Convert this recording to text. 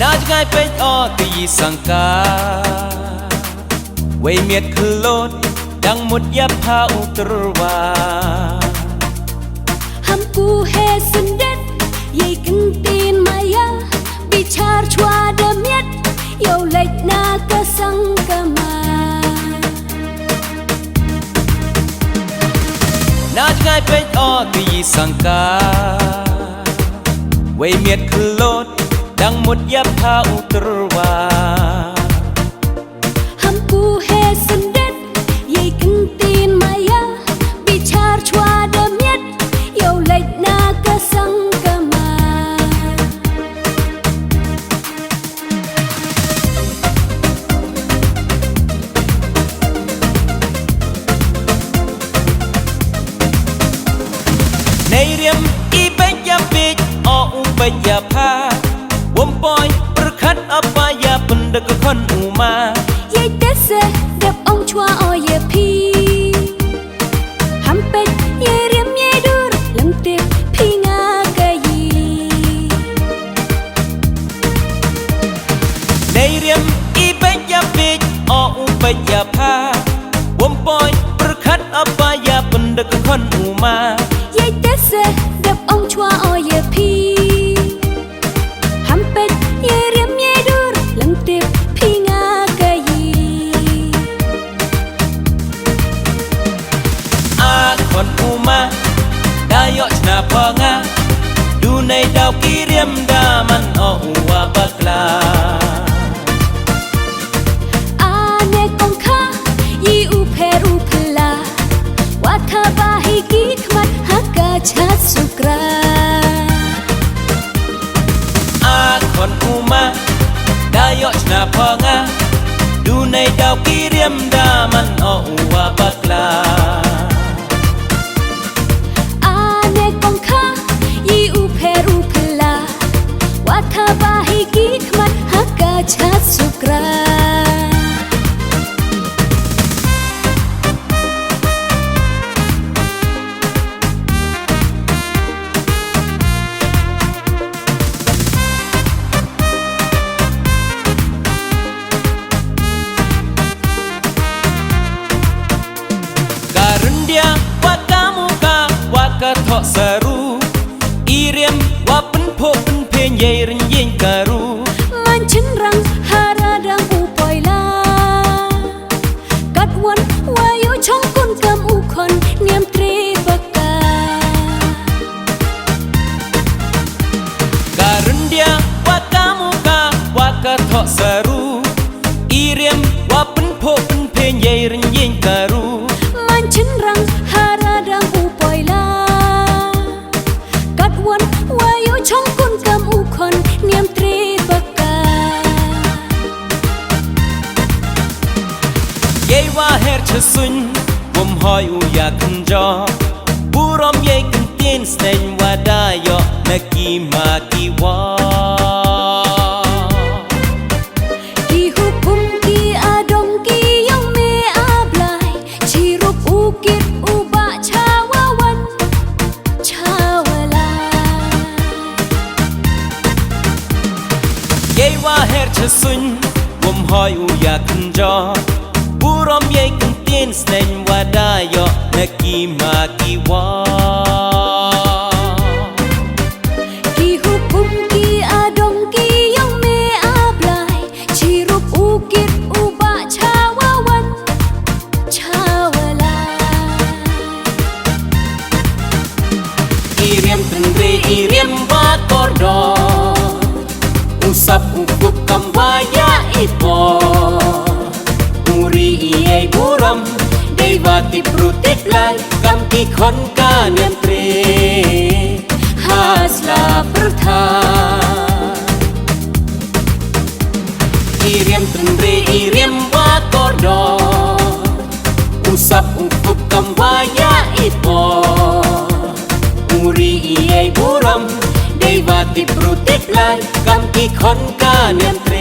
น่าจะง่ายเป็นอตีสังกาไว้เมียดคือโลดดังหมดยับพาอุตรวาฮัมกูเฮสันเด็ดยัยกันตีนมายาบิชาร์ชวาเดเมียดเยาเล็กนากะสังกะมาน่าจะง่ายเป็นอตีสังกาไว้เมียดคือโลดดังหมดยับพาอุตรวาฮัมกูเฮสันเด็ดยัยกันตีนมายาบิชาร์ชวาเดเมียดเยาเล็กนากะสังกะมาในเรียมอีเบยยาบิดออุเบยยาพาวมปอยประคัดอัปายาปันดกคนอูมายัยเตเซดับองชัวอเยพีฮัมเป็ดยัยเรียมยัยดูรลำติบพี่งากะยีในเรียมอีเบยยาบิดออุเบยยาพาวมปอยประคัดอัปายาปันดกคนอูมายัยเตเซดับองชัวอเยพีฮัมเป็ดยัยเรียมยัยดูรลำติบพี่งากะยีอาคนอูมาได้ยอชนาพองาดูในดาวกีเรียมดามันออูวาบักลาอาเนกองคายีอูเพรูพลาวัฒบาฮิกิขมัดฮักกาชัดสุกราอาคนอูมาได้ยอชนาพองาดูในดาวกีเรียมดามันออูวาบักลาอาเนกองคายีอูเพรูพลาวัฒบาฮิกิขมัดฮักกาชัดสุกราทอสรูอีเรียมว่าเป็นพวกเป็นเพลงใหญ่ริงยิงการูมันฉันรังฮาราดังอูปอยลากัดวันวายุช่องกุนกำอูคนเนียมตรีปากกาการุณเดียว่ากามุกาว่ากะทอสรูอีเรียมว่าเป็นพวกเป็นเพลงใหญ่ริงยิงการูมันฉันรังฮาราดังอูปอยลาวันวายุช่องกุนกำอูคนเนียมตรีปากกาเย่ว่าเฮร์ชสุนวมหอยอูอยากขันจอบูรอมเย่กันเตียนสเนนว่าได้ยอนักกีมากีวากีฮุคุมกีอาดงกียองเมอาบลายชีรุปอูกิดอูบะชาวาวันชาวลาเย่ว่าเฮร์ชสุนวมหอยอูอยากขันจอบูรอมเย่กันเตียนสเนนว่าได้ยอนักกีมากีวากีฮุคุมกีอาดงกียองเมอาบลายชีรุปอูกิดอูบะชาวาวันชาวลาอีเรียมตึงเรอีเรียมว่ากอดออุสับอุกุกคำว่ายาอีปออูรีอีไอบูรอมได้ว่าติปรุติปลายคำที่คนกาเนียมเตรฮาสลาประทาอีเรียมตึงเรอีเรียมว่ากอดออุสับอุกุกคำว่ายาอีปออูรีอีไอบูรอมได้ว่าติปรุติปลายคำที่คนกาเนียมเตร